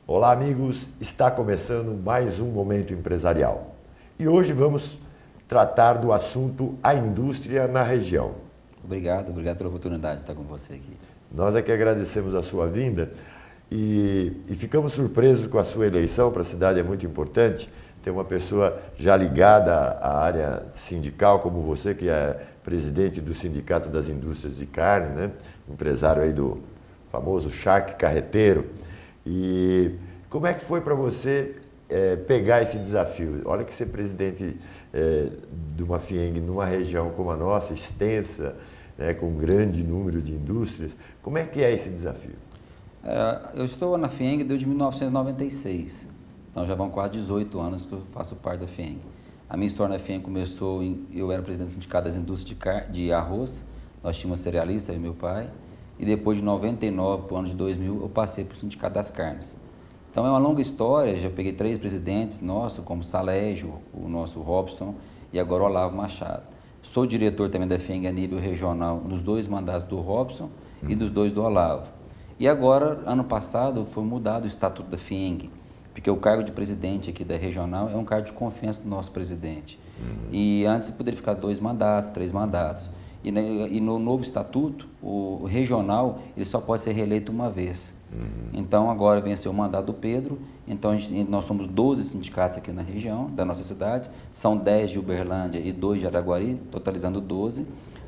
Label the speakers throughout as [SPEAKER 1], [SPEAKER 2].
[SPEAKER 1] Olá, amigos! Está começando mais um Momento Empresarial. E hoje vamos tratar do assunto a indústria na região.
[SPEAKER 2] Obrigado pela oportunidade de estar com você aqui.
[SPEAKER 1] Nós é que agradecemos a sua vinda e ficamos surpresos com a sua eleição para a cidade, é muito importante. Ter uma pessoa já ligada à área sindical, como você, que é presidente do Sindicato das Indústrias de Carne, né? Empresário aí do famoso charque carreteiro. E como é que foi para você pegar esse desafio? Olha que ser presidente de uma FIENG numa região como a nossa, extensa, com um grande número de indústrias, como é que é esse desafio?
[SPEAKER 2] Eu estou na FIENG desde 1996, então já vão quase 18 anos que eu faço parte da FIENG. A minha história na FIENG começou, eu era presidente do Sindicato das Indústrias de Arroz, nós tínhamos cerealista, eu e meu pai, e depois de 99 para o ano de 2000 eu passei para o Sindicato das Carnes. Então é uma longa história, já peguei 3 presidentes nossos, como Salégio, o nosso Robson e agora o Olavo Machado. Sou diretor também da FIENG a nível regional nos 2 mandatos do Robson e dos 2 do Olavo. E agora, ano passado, foi mudado o estatuto da FIENG, porque o cargo de presidente aqui da regional é um cargo de confiança do nosso presidente. E antes poderia ficar 2 mandatos, 3 mandatos. E no novo estatuto, o regional ele só pode ser reeleito uma vez. Então agora venceu o mandato do Pedro, então nós somos 12 sindicatos aqui na região da nossa cidade, são 10 de Uberlândia e 2 de Araguari, totalizando 12,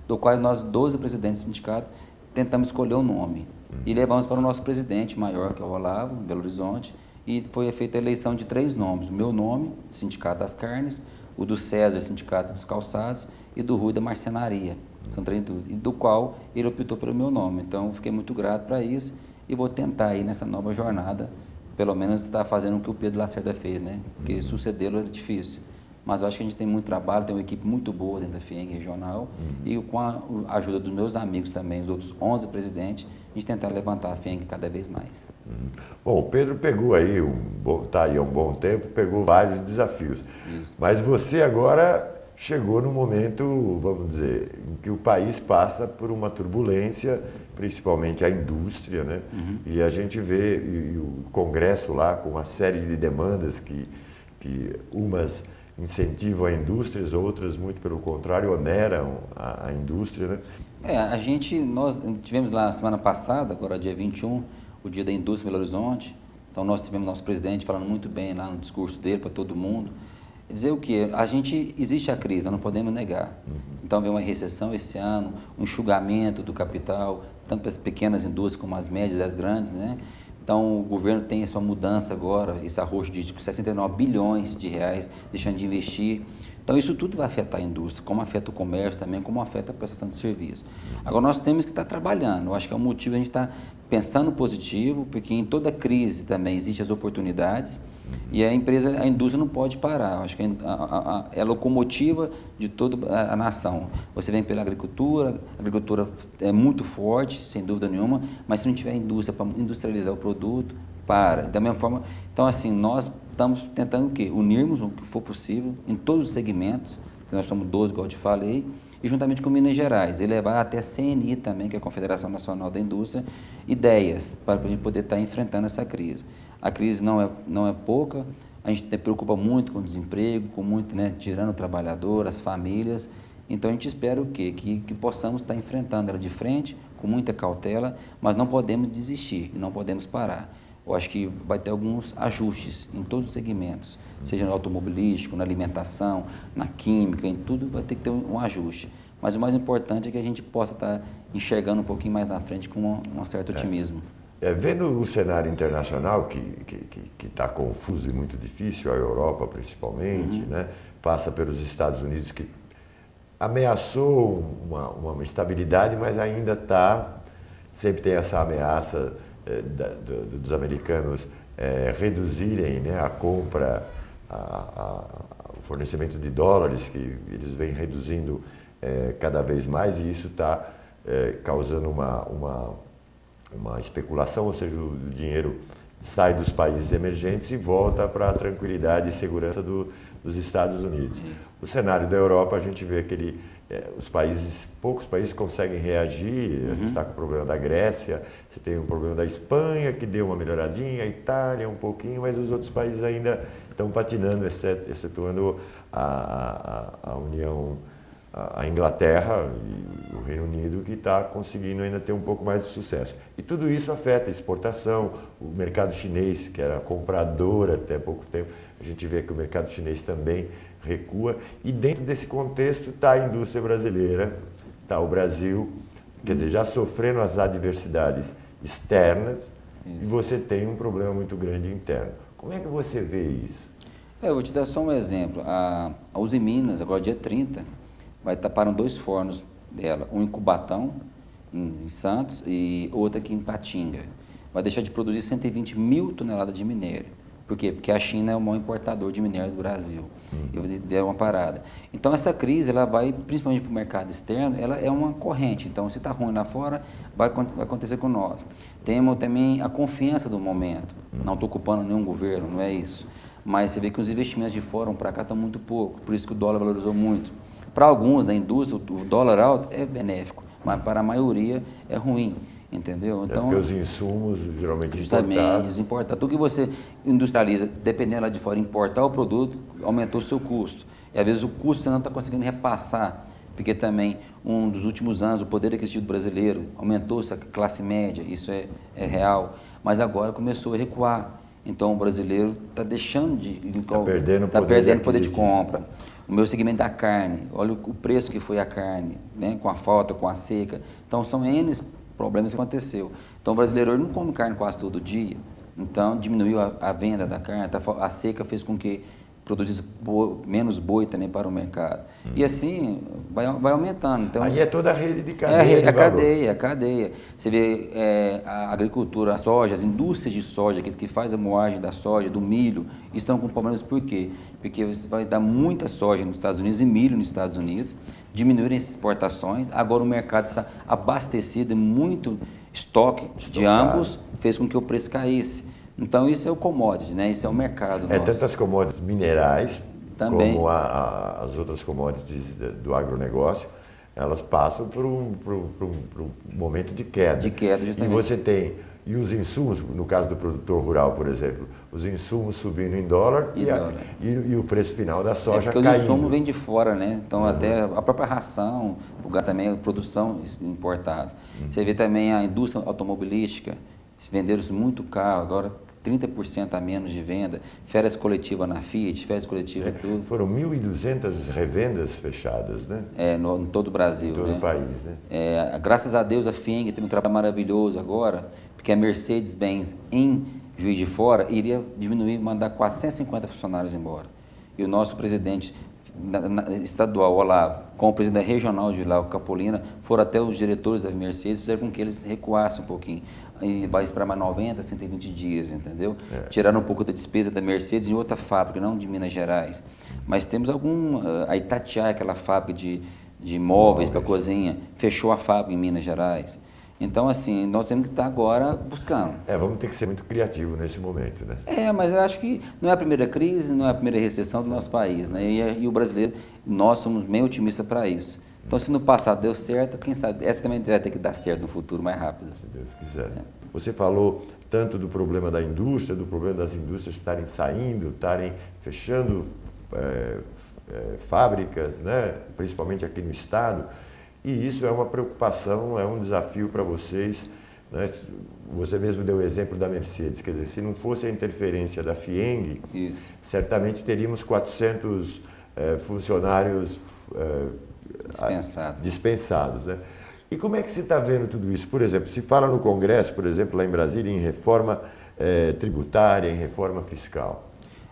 [SPEAKER 2] do qual nós 12 presidentes do sindicato tentamos escolher um nome e levamos para o nosso presidente maior, que é o Olavo, em Belo Horizonte, e foi feita a eleição de 3 nomes, o meu nome, Sindicato das Carnes, o do César, Sindicato dos Calçados, e do Rui da Marcenaria, são 3 e do qual ele optou pelo meu nome, então fiquei muito grato para isso. E vou tentar aí nessa nova jornada, pelo menos estar fazendo o que o Pedro Lacerda fez, né? Porque sucedê-lo é difícil. Mas eu acho que a gente tem muito trabalho, tem uma equipe muito boa dentro da FIENG regional e com a ajuda dos meus amigos também, os outros 11 presidentes, a gente tentar levantar a FIENG cada vez mais.
[SPEAKER 1] Bom, o Pedro pegou aí, está aí há um bom tempo, pegou vários desafios.
[SPEAKER 2] Isso.
[SPEAKER 1] Mas você agora chegou no momento, vamos dizer, em que o país passa por uma turbulência, principalmente a indústria, né? E a gente vê e o Congresso lá com uma série de demandas que umas incentivam a indústria, outras, muito pelo contrário, oneram a indústria, né?
[SPEAKER 2] Nós tivemos lá semana passada, agora dia 21, o Dia da Indústria em Belo Horizonte, então nós tivemos nosso presidente falando muito bem lá no discurso dele para todo mundo. Dizer o que? Existe a crise, nós não podemos negar. Então vem uma recessão esse ano, um enxugamento do capital, tanto para as pequenas indústrias como as médias e as grandes, né? Então o governo tem essa mudança agora, esse arrojo de 69 bilhões de reais, deixando de investir. Então isso tudo vai afetar a indústria, como afeta o comércio também, como afeta a prestação de serviço. Agora nós temos que estar trabalhando, eu acho que é o motivo de a gente estar pensando positivo, porque em toda crise também existem as oportunidades, e a indústria não pode parar. Eu acho que é a locomotiva de toda a nação. Você vem pela agricultura, a agricultura é muito forte, sem dúvida nenhuma, mas se não tiver indústria para industrializar o produto, para. Da mesma forma, então assim, nós estamos tentando o quê? Unirmos o que for possível em todos os segmentos, que nós somos 12, igual eu te falei, e juntamente com Minas Gerais, e levar até a CNI também, que é a Confederação Nacional da Indústria, ideias para a gente poder estar enfrentando essa crise. A crise não é pouca, a gente se preocupa muito com o desemprego, com muito, né, tirando o trabalhador, as famílias, então a gente espera o quê? Que possamos estar enfrentando ela de frente, com muita cautela, mas não podemos desistir, não podemos parar. Eu acho que vai ter alguns ajustes em todos os segmentos, seja no automobilístico, na alimentação, na química, em tudo vai ter que ter um ajuste. Mas o mais importante é que a gente possa estar enxergando um pouquinho mais na frente com um certo otimismo.
[SPEAKER 1] Vendo o cenário internacional, que está confuso e muito difícil, a Europa principalmente, né? Passa pelos Estados Unidos, que ameaçou uma estabilidade, mas ainda sempre tem essa ameaça dos americanos reduzirem, né, a compra, o fornecimento de dólares, que eles vêm reduzindo cada vez mais, e isso está causando uma especulação, ou seja, o dinheiro sai dos países emergentes e volta para a tranquilidade e segurança dos Estados Unidos. O cenário da Europa, a gente vê que poucos países conseguem reagir. A gente está com o problema da Grécia, você tem o problema da Espanha, que deu uma melhoradinha, a Itália um pouquinho, mas os outros países ainda estão patinando, excetuando a União, a Inglaterra e o Reino Unido, que está conseguindo ainda ter um pouco mais de sucesso. E tudo isso afeta a exportação, o mercado chinês, que era comprador até pouco tempo, a gente vê que o mercado chinês também recua, e dentro desse contexto está a indústria brasileira, está o Brasil, quer dizer, já sofrendo as adversidades externas, e você tem um problema muito grande interno. Como é que você vê isso?
[SPEAKER 2] Eu vou te dar só um exemplo. A Uzi Minas, agora dia 30, vai tapar 2 fornos dela, um em Cubatão, em Santos, e outro aqui em Patinga. Vai deixar de produzir 120 mil toneladas de minério. Por quê? Porque a China é o maior importador de minério do Brasil. Eu vou dar uma parada. Então, essa crise, ela vai, principalmente para o mercado externo, ela é uma corrente. Então, se está ruim lá fora, vai acontecer com nós. Temos também a confiança do momento. Não estou culpando nenhum governo, não é isso. Mas você vê que os investimentos de fora para cá estão muito pouco. Por isso que o dólar valorizou muito. Para alguns da indústria, o dólar alto é benéfico, mas para a maioria é ruim. Entendeu?
[SPEAKER 1] Então, porque os insumos geralmente
[SPEAKER 2] justamente importados. Tudo que você industrializa, dependendo lá de fora, importar o produto, aumentou o seu custo. E às vezes o custo você não está conseguindo repassar, porque também um dos últimos anos o poder aquisitivo brasileiro aumentou essa classe média, isso é real, mas agora começou a recuar. Então o brasileiro está deixando de...
[SPEAKER 1] Está perdendo
[SPEAKER 2] poder de compra. O meu segmento da carne, olha o preço que foi a carne, né, com a falta, com a seca. Então são N problemas que aconteceu. Então o brasileiro não come carne quase todo dia, então diminuiu a venda da carne, a seca fez com que produzisse menos boi também para o mercado. E assim vai aumentando. Então,
[SPEAKER 1] aí é toda a rede de cadeia.
[SPEAKER 2] A cadeia. Você vê a agricultura, a soja, as indústrias de soja que faz a moagem da soja, do milho, estão com problemas por quê? Porque você vai dar muita soja nos Estados Unidos e milho nos Estados Unidos, diminuírem as exportações, agora o mercado está abastecido, muito estoque de ambos, fez com que o preço caísse. Então isso é o commodity, né? Isso é o mercado nosso.
[SPEAKER 1] Tanto as commodities minerais,
[SPEAKER 2] também,
[SPEAKER 1] como as outras commodities do agronegócio, elas passam por um momento de queda.
[SPEAKER 2] De queda, justamente.
[SPEAKER 1] E você tem, e os insumos, no caso do produtor rural, por exemplo, os insumos subindo em dólar e o preço final da soja caindo.
[SPEAKER 2] Porque o insumo vem de fora, né? Então até a própria ração, também a produção importada. Você vê também a indústria automobilística, venderam-se muito carro, agora 30% a menos de venda, férias coletivas na Fiat, férias coletivas tudo.
[SPEAKER 1] Foram 1.200 revendas fechadas, né?
[SPEAKER 2] Em todo o Brasil.
[SPEAKER 1] Em todo o país, né?
[SPEAKER 2] Graças a Deus a FIENG tem um trabalho maravilhoso agora, porque a Mercedes-Benz em Juiz de Fora iria diminuir, mandar 450 funcionários embora. E o nosso presidente estadual, Olavo, com o presidente regional de lá, o Capolina, foram até os diretores da Mercedes, fizeram com que eles recuassem um pouquinho. E vai esperar mais 90, 120 dias, entendeu? Tiraram um pouco da despesa da Mercedes em outra fábrica, não de Minas Gerais. Mas temos a Itatiaia, aquela fábrica de móveis para cozinha, fechou a fábrica em Minas Gerais. Então, assim, nós temos que estar agora buscando.
[SPEAKER 1] Vamos ter que ser muito criativos nesse momento, né?
[SPEAKER 2] Mas eu acho que não é a primeira crise, não é a primeira recessão do nosso país, né? E o brasileiro, nós somos bem otimistas para isso. Então, se no passado deu certo, quem sabe, essa também vai ter que dar certo no futuro mais rápido.
[SPEAKER 1] Se Deus quiser. Você falou tanto do problema da indústria, do problema das indústrias estarem saindo, estarem fechando fábricas, né? Principalmente aqui no estado. E isso é uma preocupação, é um desafio para vocês, né? Você mesmo deu o exemplo da Mercedes, quer dizer, se não fosse a interferência da FIENG, certamente teríamos 400 funcionários dispensados, né? E como é que você está vendo tudo isso? Por exemplo, se fala no Congresso, por exemplo, lá em Brasília, em reforma tributária, em reforma fiscal.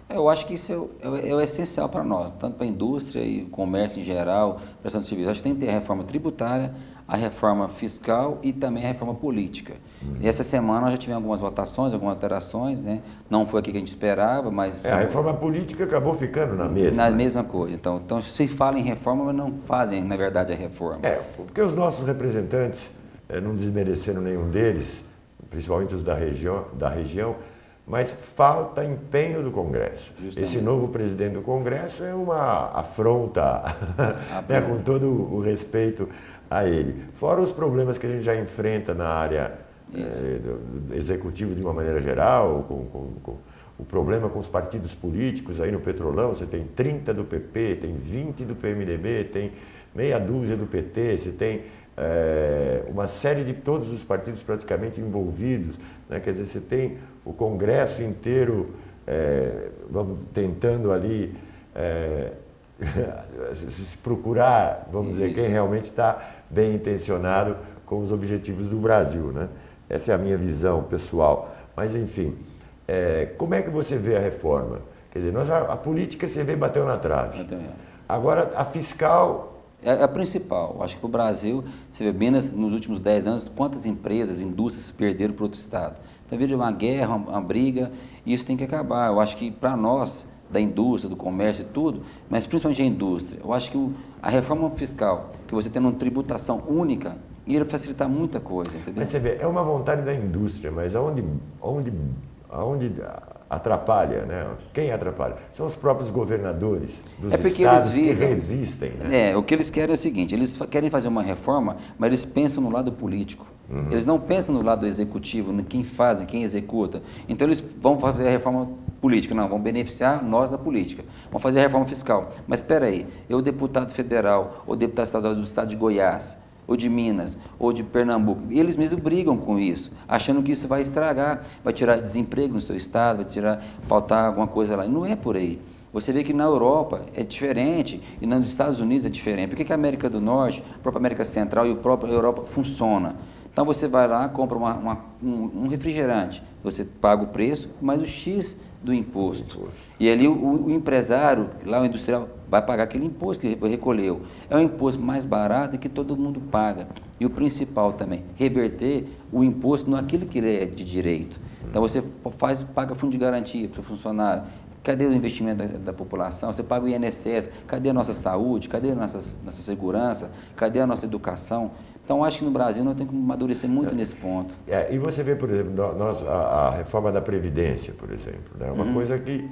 [SPEAKER 2] Eu acho que isso é o essencial para nós, tanto para a indústria e comércio em geral, prestação de serviços. Acho que tem que ter a reforma tributária, a reforma fiscal e também a reforma política. E essa semana nós já tivemos algumas votações, algumas alterações, né? Não foi o que a gente esperava, mas...
[SPEAKER 1] A reforma política acabou ficando na mesma.
[SPEAKER 2] Na mesma coisa. Então, se fala em reforma, mas não fazem, na verdade, a reforma.
[SPEAKER 1] Porque os nossos representantes, não desmerecendo nenhum deles, principalmente os da região, mas falta empenho do Congresso.
[SPEAKER 2] Justamente.
[SPEAKER 1] Esse novo presidente do Congresso é uma afronta, né, com todo o respeito a ele. Fora os problemas que a gente já enfrenta na área do executivo de uma maneira geral, com o problema com os partidos políticos. Aí no Petrolão você tem 30 do PP, tem 20 do PMDB, tem meia dúzia do PT, você tem uma série de todos os partidos praticamente envolvidos, né? Quer dizer, você tem o Congresso inteiro vamos tentando ali se procurar, vamos dizer, quem realmente está bem intencionado com os objetivos do Brasil, né? Essa é a minha visão pessoal. Mas, enfim, como é que você vê a reforma? Quer dizer, a política você vê bateu na trave. Agora, a fiscal...
[SPEAKER 2] É a principal. Acho que para o Brasil, você vê bem nos últimos 10 anos, quantas empresas, indústrias perderam para outro estado. Então, vira uma guerra, uma briga, e isso tem que acabar. Eu acho que para nós, da indústria, do comércio e tudo, mas principalmente a indústria, eu acho que a reforma fiscal, que você tendo uma tributação única, ia facilitar muita coisa, entendeu?
[SPEAKER 1] Mas você vê, é uma vontade da indústria, mas aonde atrapalha, né? Quem atrapalha? São os próprios governadores dos estados que resistem, né?
[SPEAKER 2] O que eles querem é o seguinte, eles querem fazer uma reforma, mas eles pensam no lado político. Eles não pensam no lado executivo, no quem faz, quem executa. Então eles vão fazer a reforma política, não, vão beneficiar nós da política. Vão fazer a reforma fiscal. Mas espera aí, eu deputado federal, ou deputado estadual do estado de Goiás, ou de Minas, ou de Pernambuco, eles mesmos brigam com isso, achando que isso vai estragar, vai tirar desemprego no seu estado, vai faltar alguma coisa lá. E não é por aí. Você vê que na Europa é diferente e nos Estados Unidos é diferente. Por que a América do Norte, a própria América Central e a própria Europa funciona? Então você vai lá, compra um refrigerante, você paga o preço, mais o X do imposto. E ali o empresário, lá o industrial, vai pagar aquele imposto que recolheu. É um imposto mais barato e que todo mundo paga. E o principal também, reverter o imposto naquilo que ele é de direito. Então você paga fundo de garantia para o funcionário. Cadê o investimento da população? Você paga o INSS, cadê a nossa saúde, cadê a nossa segurança, cadê a nossa educação? Então, acho que no Brasil nós temos que amadurecer muito nesse ponto.
[SPEAKER 1] E você vê, por exemplo, a reforma da Previdência, por exemplo, né? Uma coisa que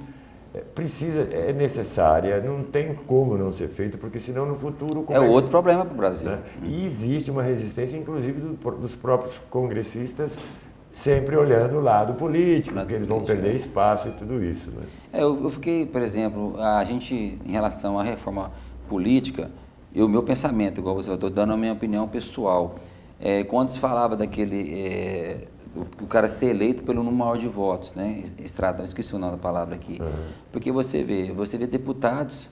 [SPEAKER 1] é necessária, não tem como não ser feito, porque senão no futuro...
[SPEAKER 2] É outro problema para o Brasil.
[SPEAKER 1] Né? E existe uma resistência, inclusive, dos próprios congressistas, sempre olhando o lado político, porque eles vão perder espaço e tudo isso. Né?
[SPEAKER 2] Eu fiquei, por exemplo, a gente, em relação à reforma política, o meu pensamento, igual você, eu estou dando a minha opinião pessoal, quando se falava daquele, o cara ser eleito pelo número maior de votos, né? Esqueci o nome da palavra aqui, porque você vê deputados,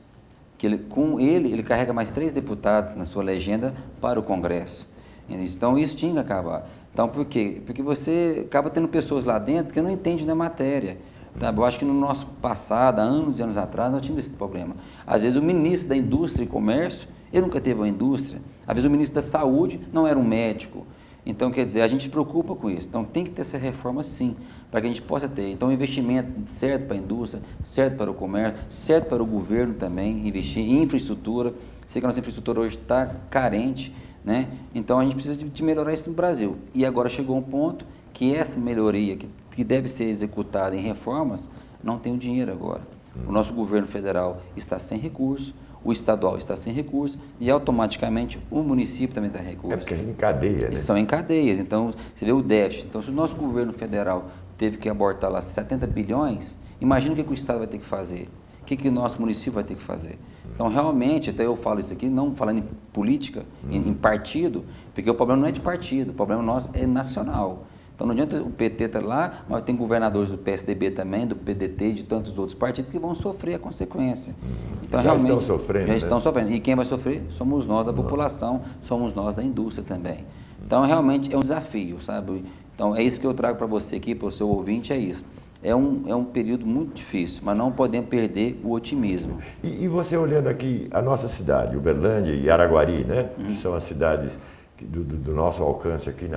[SPEAKER 2] que ele carrega mais 3 deputados na sua legenda para o Congresso. Então isso tinha que acabar. Então por quê? Porque você acaba tendo pessoas lá dentro que não entendem da matéria. Tá? Eu acho que no nosso passado, há anos e anos atrás, nós tínhamos esse problema. Às vezes o ministro da Indústria e Comércio, ele nunca teve uma indústria. Às vezes o ministro da Saúde não era um médico. Então, quer dizer, a gente se preocupa com isso. Então, tem que ter essa reforma sim, para que a gente possa ter. Então, investimento certo para a indústria, certo para o comércio, certo para o governo também, investir em infraestrutura. Sei que a nossa infraestrutura hoje está carente, né? Então, a gente precisa de melhorar isso no Brasil. E agora chegou um ponto que essa melhoria, que deve ser executada em reformas, não tem o dinheiro agora. O nosso governo federal está sem recursos, o estadual está sem recursos e automaticamente o município também está sem recursos.
[SPEAKER 1] Porque é em cadeia, né?
[SPEAKER 2] Eles são em cadeias, então você vê o déficit. Então se o nosso governo federal teve que abortar lá 70 bilhões, imagina o que o estado vai ter que fazer, o que o nosso município vai ter que fazer. Então realmente, até eu falo isso aqui, não falando em política, em partido, porque o problema não é de partido, o problema nosso é nacional. Então não adianta o PT estar lá, mas tem governadores do PSDB também, do PDT e de tantos outros partidos que vão sofrer a consequência. Então,
[SPEAKER 1] já estão sofrendo.
[SPEAKER 2] Já estão sofrendo. E quem vai sofrer? Somos nós da população, somos nós da indústria também. Então realmente é um desafio, sabe? Então é isso que eu trago para você aqui, para o seu ouvinte, é isso. É um período muito difícil, mas não podemos perder o otimismo.
[SPEAKER 1] E você olhando aqui a nossa cidade, Uberlândia e Araguari, né? Que são as cidades do nosso alcance aqui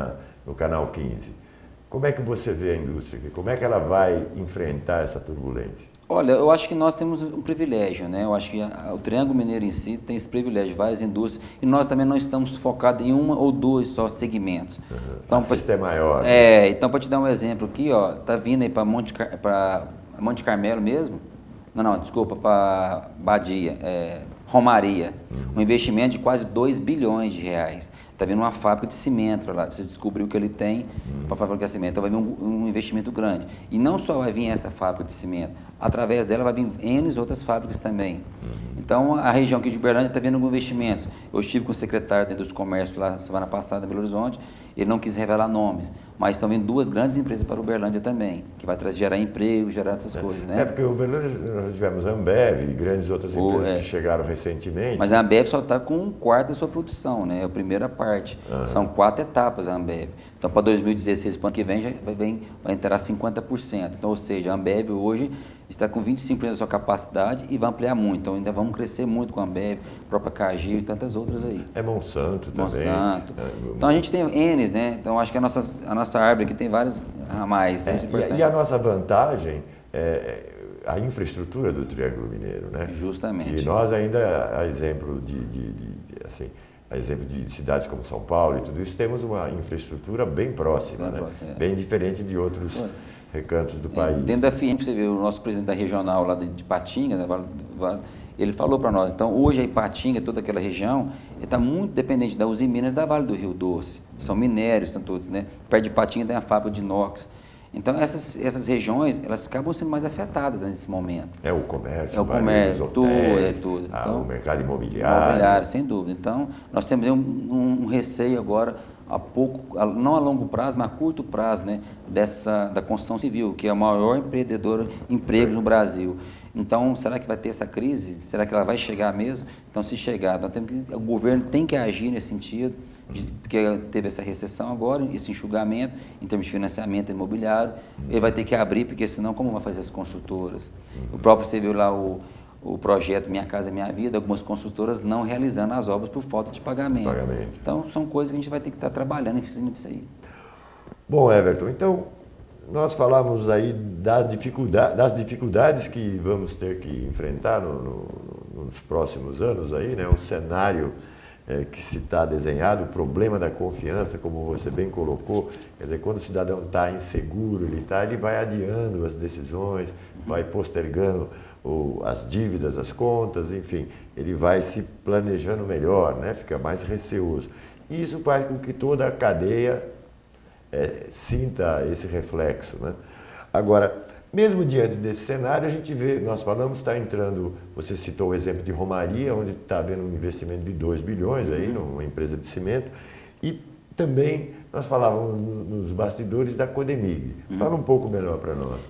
[SPEAKER 1] no Canal 15. Como é que você vê a indústria aqui? Como é que ela vai enfrentar essa turbulência?
[SPEAKER 2] Olha, eu acho que nós temos um privilégio, né? Eu acho que o Triângulo Mineiro em si tem esse privilégio, várias indústrias, e nós também não estamos focados em uma ou dois só segmentos.
[SPEAKER 1] Então, o sistema é maior.
[SPEAKER 2] Então, para te dar um exemplo aqui, ó, tá vindo aí para Monte Carmelo mesmo, não, desculpa, para Badia, Romaria, um investimento de quase 2 bilhões de reais. Está vindo uma fábrica de cimento lá, você descobriu que ele tem para fabricar cimento, então vai vir um investimento grande. E não só vai vir essa fábrica de cimento, através dela vai vir N outras fábricas também. Então a região aqui de Uberlândia está vendo investimentos. Eu estive com o secretário dos comércios lá semana passada em Belo Horizonte, ele não quis revelar nomes, mas estão vindo 2 grandes empresas para Uberlândia também, que vai gerar emprego, gerar essas coisas, né?
[SPEAKER 1] Porque o Uberlândia nós tivemos a Ambev e grandes outras empresas que chegaram recentemente.
[SPEAKER 2] Mas a Ambev só está com 1/4 da sua produção, né? É a primeira parte. São 4 etapas a Ambev. Então, para 2016, para o ano que vem, vai entrar 50%. Então, ou seja, a Ambev hoje está com 25% da sua capacidade e vai ampliar muito. Então, ainda vamos crescer muito com a Ambev, a própria Cargill e tantas outras aí.
[SPEAKER 1] Monsanto também.
[SPEAKER 2] Monsanto. Então, a gente tem N's, né? Então, acho que a nossa árvore aqui tem vários ramais.
[SPEAKER 1] E a nossa vantagem é a infraestrutura do Triângulo Mineiro, né?
[SPEAKER 2] Justamente.
[SPEAKER 1] E nós ainda, a exemplo de cidades como São Paulo e tudo isso, temos uma infraestrutura bem próxima, bem diferente de outros recantos do país.
[SPEAKER 2] Dentro da FIEM, você vê o nosso presidente da regional lá de Patinga, ele falou para nós, então hoje a Ipatinga, toda aquela região, está muito dependente da Uzi Minas da Vale do Rio Doce. São minérios, são todos, né? Perto de Ipatinga tem a fábrica de inox. Então, essas regiões, elas acabam sendo mais afetadas nesse momento.
[SPEAKER 1] O comércio,
[SPEAKER 2] tudo. Então,
[SPEAKER 1] o mercado imobiliário.
[SPEAKER 2] Sem dúvida. Então, nós temos um receio agora, não a longo prazo, mas a curto prazo, né, da construção civil, que é o maior empreendedor de empregos no Brasil. Então, será que vai ter essa crise? Será que ela vai chegar mesmo? Então, se chegar, o governo tem que agir nesse sentido, porque teve essa recessão agora, esse enxugamento em termos de financiamento imobiliário, ele vai ter que abrir, porque senão como vai fazer as construtoras? O próprio, você viu lá o projeto Minha Casa Minha Vida, algumas construtoras não realizando as obras por falta de pagamento. Então, são coisas que a gente vai ter que estar trabalhando em cima disso aí.
[SPEAKER 1] Bom, Everton, então, nós falamos aí das dificuldades que vamos ter que enfrentar nos próximos anos aí, né? O cenário que se está desenhado, o problema da confiança, como você bem colocou, quer dizer, quando o cidadão está inseguro, ele vai adiando as decisões, vai postergando as dívidas, as contas, enfim, ele vai se planejando melhor, né? Fica mais receoso. E isso faz com que toda a cadeia sinta esse reflexo, né? Agora, mesmo diante desse cenário, a gente vê, nós falamos, está entrando, você citou o exemplo de Romaria, onde está havendo um investimento de 2 bilhões aí, numa empresa de cimento, e também nós falávamos nos bastidores da Codemig. Fala um pouco melhor para nós.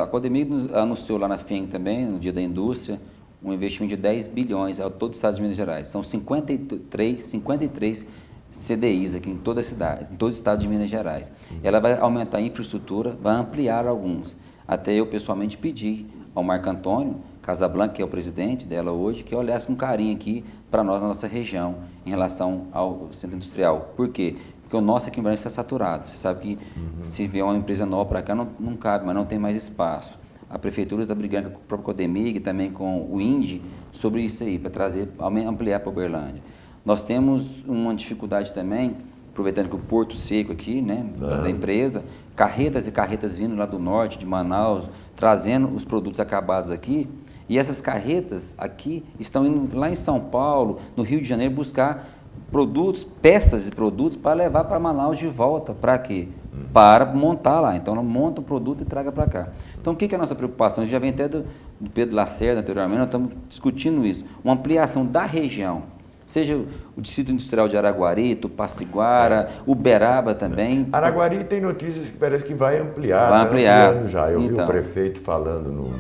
[SPEAKER 2] A Codemig anunciou lá na FIEM também, no Dia da Indústria, um investimento de 10 bilhões a todo o estado de Minas Gerais. São 53 CDIs aqui em toda a cidade, em todo o estado de Minas Gerais. Ela vai aumentar a infraestrutura, vai ampliar alguns. Até eu pessoalmente pedi ao Marco Antônio Casablanca, que é o presidente dela hoje, que olhasse com carinho aqui para nós, na nossa região, em relação ao centro industrial. Por quê? Porque o nosso aqui em Brasília está saturado. Você sabe que se vier uma empresa nova para cá, não cabe, mas não tem mais espaço. A prefeitura está brigando com o próprio Codemig, também com o INDE, sobre isso aí, para ampliar para Uberlândia. Nós temos uma dificuldade também, aproveitando que o Porto Seco aqui, né, da empresa, carretas e carretas vindo lá do norte, de Manaus, trazendo os produtos acabados aqui, e essas carretas aqui estão indo lá em São Paulo, no Rio de Janeiro, buscar produtos, peças e produtos para levar para Manaus de volta. Para quê? Para montar lá. Então, ela monta o produto e traga para cá. Então, o que é a nossa preocupação? A gente já vem até do Pedro Lacerda anteriormente, nós estamos discutindo isso. Uma ampliação da região. Seja o Distrito Industrial de Araguari, Tupaciguara, Uberaba também.
[SPEAKER 1] Araguari tem notícias que parece que vai ampliar.
[SPEAKER 2] Vai ampliar.
[SPEAKER 1] Já. Eu vi o prefeito falando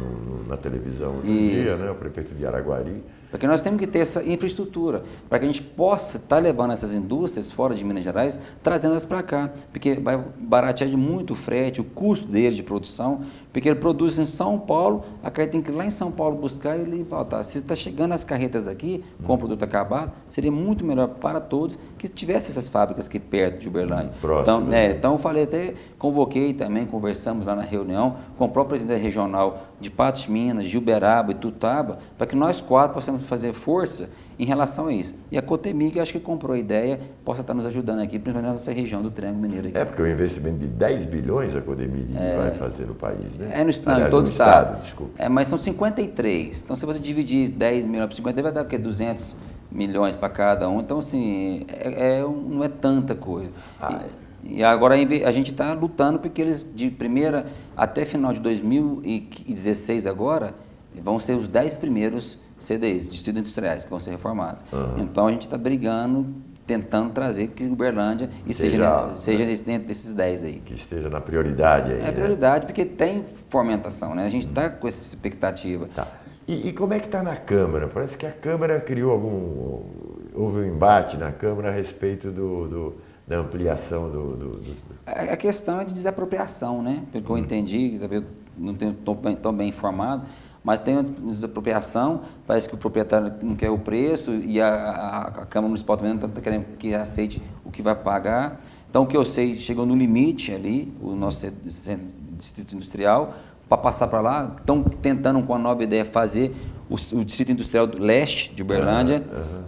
[SPEAKER 1] na televisão outro dia, né, o prefeito de Araguari.
[SPEAKER 2] Porque nós temos que ter essa infraestrutura, para que a gente possa estar levando essas indústrias fora de Minas Gerais, trazendo-as para cá, porque vai baratear muito o frete, o custo dele de produção, porque ele produz em São Paulo, a carreta tem que ir lá em São Paulo buscar e ele voltar. Se está chegando as carretas aqui, com o produto acabado, seria muito melhor para todos que tivesse essas fábricas aqui perto de Uberlândia.
[SPEAKER 1] Próximo,
[SPEAKER 2] Então eu falei, até convoquei também, conversamos lá na reunião com o próprio presidente regional de Patos de Minas, de Uberaba e Tutaba, para que nós quatro possamos fazer força em relação a isso. E a Cotemig, acho que comprou a ideia, possa estar nos ajudando aqui, principalmente nessa região do Triângulo Mineiro. Aqui.
[SPEAKER 1] Porque o investimento de 10 bilhões a Cotemig vai fazer no país, né?
[SPEAKER 2] Em todo o estado.
[SPEAKER 1] Desculpa.
[SPEAKER 2] Mas são 53. Então, se você dividir 10 milhões por 50, vai dar o quê? 200 milhões para cada um. Então, assim, não é tanta coisa. E agora a gente está lutando porque eles, de primeira até final de 2016 agora, vão ser os 10 primeiros CDIs, distritos industriais, que vão ser reformados. Então a gente está brigando, tentando trazer que Uberlândia seja dentro desses 10 aí.
[SPEAKER 1] Que esteja na prioridade aí.
[SPEAKER 2] É prioridade, porque tem fomentação, né? A gente está com essa expectativa.
[SPEAKER 1] Tá. E como é que está na Câmara? Parece que a Câmara houve um embate na Câmara a respeito da ampliação
[SPEAKER 2] A questão é de desapropriação, né? Pelo que eu entendi, eu não tenho tão bem informado, mas tem uma desapropriação, parece que o proprietário não quer o preço e a Câmara Municipal também não está querendo que aceite o que vai pagar. Então, o que eu sei, chegou no limite ali, o nosso distrito industrial, para passar para lá, estão tentando com a nova ideia fazer o distrito industrial do leste de Uberlândia,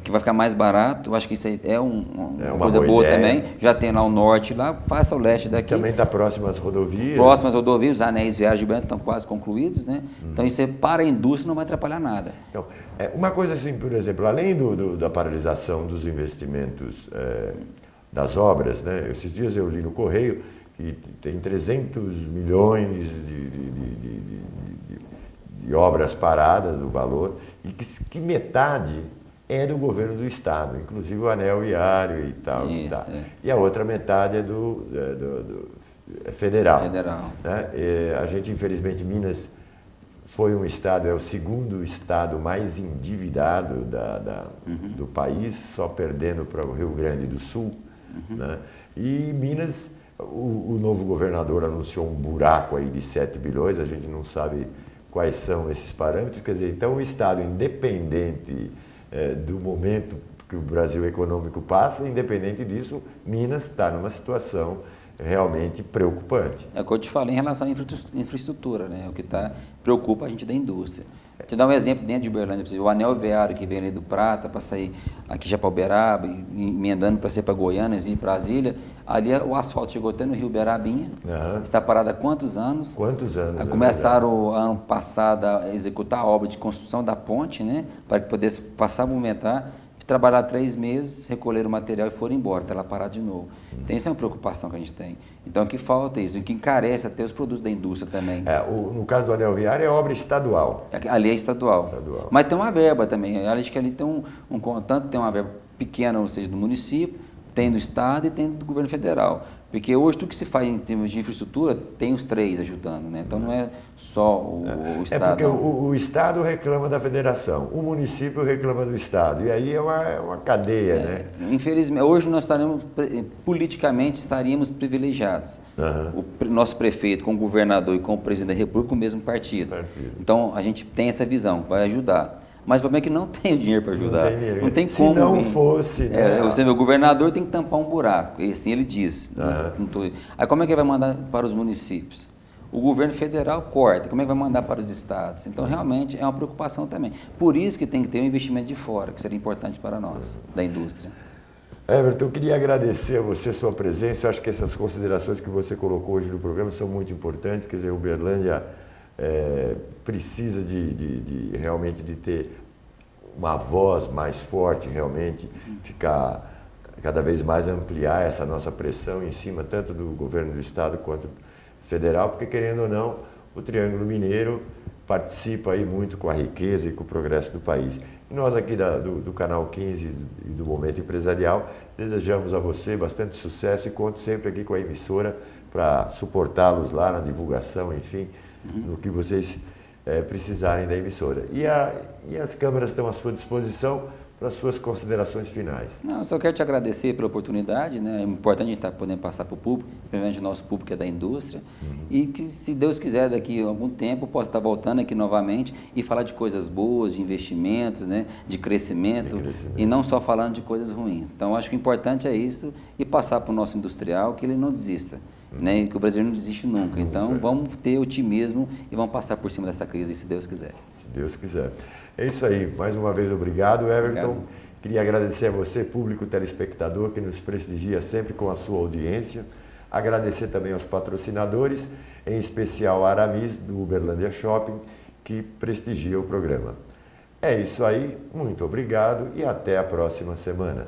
[SPEAKER 2] que vai ficar mais barato. Eu acho que isso aí é uma coisa boa também. Já tem lá o norte, lá, faça o leste daqui.
[SPEAKER 1] Também está próximo às rodovias.
[SPEAKER 2] Próximas rodovias, os anéis viários de Uberlândia estão quase concluídos, né? Então isso para a indústria não vai atrapalhar nada.
[SPEAKER 1] Então, uma coisa assim, por exemplo, além da paralisação dos investimentos das obras, né? Esses dias eu li no Correio que tem 300 milhões de obras paradas, do valor, e que metade é do governo do Estado, inclusive o anel viário e tal. E a outra metade é do federal. Né? A gente, infelizmente, Minas foi um estado, é o segundo estado mais endividado do país, só perdendo para o Rio Grande do Sul. Né? E Minas, o novo governador anunciou um buraco aí de 7 bilhões, a gente não sabe quais são esses parâmetros. Quer dizer, então o estado, independente do momento que o Brasil econômico passa, independente disso, Minas está numa situação realmente preocupante.
[SPEAKER 2] É o que eu te falei em relação à infraestrutura, né? O que preocupa a gente da indústria. Te dar um exemplo dentro de Uberlândia, o anel viário que vem ali do Prata para sair aqui já para Uberaba, emendando para ser para Goiânia e Brasília, ali o asfalto chegou até no Rio Uberabinha, está parado há quantos anos?
[SPEAKER 1] Quantos anos?
[SPEAKER 2] Começaram ano passado a executar a obra de construção da ponte, né, para que pudesse passar a movimentar, trabalhar 3 meses, recolher o material e foram embora, até lá parar de novo. Então, isso é uma preocupação que a gente tem. Então, o que falta é isso, o que encarece até os produtos da indústria também.
[SPEAKER 1] No caso do anel viário, é obra estadual.
[SPEAKER 2] Ali é estadual. Mas tem uma verba também. Acho que ali tem tanto tem uma verba pequena, ou seja, do município, tem do Estado e tem do governo federal. Porque hoje tudo que se faz em termos de infraestrutura, tem os 3 ajudando, né? Então não é só o Estado.
[SPEAKER 1] Porque o Estado reclama da federação, o município reclama do Estado, e aí é uma cadeia, né?
[SPEAKER 2] Infelizmente, hoje nós politicamente estaríamos privilegiados. O nosso prefeito com o governador e com o presidente da República, com o mesmo partido. Então a gente tem essa visão, vai ajudar. Mas o problema é que não tem o dinheiro para ajudar. Não tem como.
[SPEAKER 1] Se não fosse...
[SPEAKER 2] Você vê, o governador tem que tampar um buraco, e assim ele diz. Aí como é que ele vai mandar para os municípios? O governo federal corta, como é que vai mandar para os estados? Então realmente é uma preocupação também. Por isso que tem que ter um investimento de fora, que seria importante para nós, da indústria.
[SPEAKER 1] Everton, eu queria agradecer a você a sua presença. Eu acho que essas considerações que você colocou hoje no programa são muito importantes. Quer dizer, Uberlândia precisa realmente de ter uma voz mais forte, realmente, ficar cada vez mais ampliar essa nossa pressão em cima tanto do governo do estado quanto federal, porque querendo ou não, o Triângulo Mineiro participa aí muito com a riqueza e com o progresso do país. E nós aqui do Canal 15 e do Momento Empresarial desejamos a você bastante sucesso e conto sempre aqui com a emissora para suportá-los lá na divulgação, enfim, no que vocês precisarem da emissora. E as câmeras estão à sua disposição para as suas considerações finais.
[SPEAKER 2] Não, eu só quero te agradecer pela oportunidade, né? É importante a gente estar podendo passar para o público, principalmente o nosso público que é da indústria, e que, se Deus quiser, daqui a algum tempo, eu possa estar voltando aqui novamente e falar de coisas boas, de investimentos, né? De crescimento, e não só falando de coisas ruins. Então, acho que o importante é isso, e passar para o nosso industrial que ele não desista, né? E que o Brasil não desiste nunca. Então, vamos ter otimismo e vamos passar por cima dessa crise, se Deus quiser.
[SPEAKER 1] Se Deus quiser. É isso aí. Mais uma vez, obrigado, Everton.
[SPEAKER 2] Obrigado.
[SPEAKER 1] Queria agradecer a você, público telespectador, que nos prestigia sempre com a sua audiência. Agradecer também aos patrocinadores, em especial a Aramis, do Uberlândia Shopping, que prestigia o programa. É isso aí. Muito obrigado e até a próxima semana.